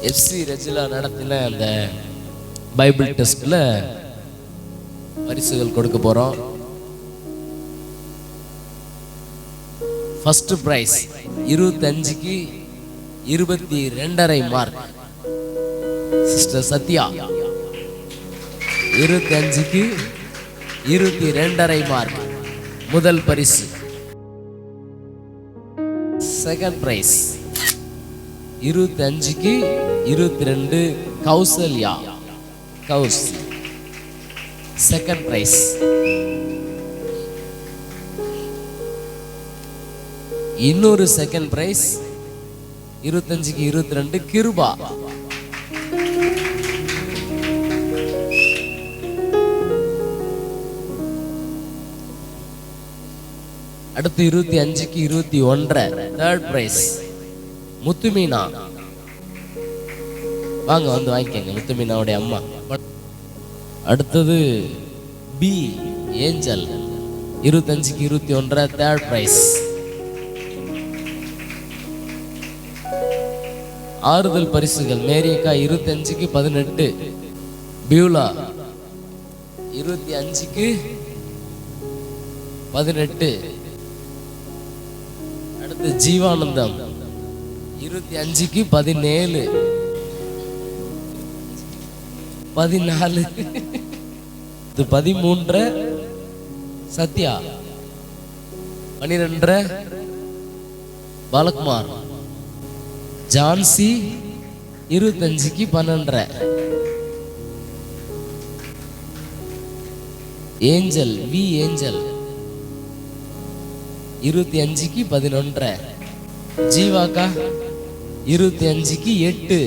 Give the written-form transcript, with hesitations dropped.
FC Rejila நடத்தின அந்த Bible டெஸ்ட்ல பரிசுகள் கொடுக்க போறோம். ஃபர்ஸ்ட் பிரைஸ் 25க்கு 22.5 மார்க். சிஸ்டர் சத்யா 25க்கு 22.5 மார்க் முதல் பரிசு. செகண்ட் பிரைஸ் 25க்கு 22 கௌசல்யா கௌஸ் செகண்ட் பிரைஸ். இன்னொரு செகண்ட் பிரைஸ் 25க்கு 22 கிருபா. அடுத்து 25க்கு 21 தேர்ட் பிரைஸ் முத்துமீனா. வாங்க வந்து வாங்கிக்கங்க, முத்துமீனாவுடைய அம்மா. அடுத்தது பி ஏஞ்சல் 25க்கு 21 தேர்ட் பிரைஸ். ஆறுதல் பரிசுகள் மேரியக்கா 25க்கு 18, பியூலா 25க்கு 18. அடுத்து ஜீவானந்தம் 25க்கு 17 14. இது 13 சத்யா, 12 பாலகுமார், ஜான்சி 25க்கு 12, ஏஞ்சல் வி ஏஞ்சல் 25க்கு 11, ஜீவாக்கா 25க்கு 8.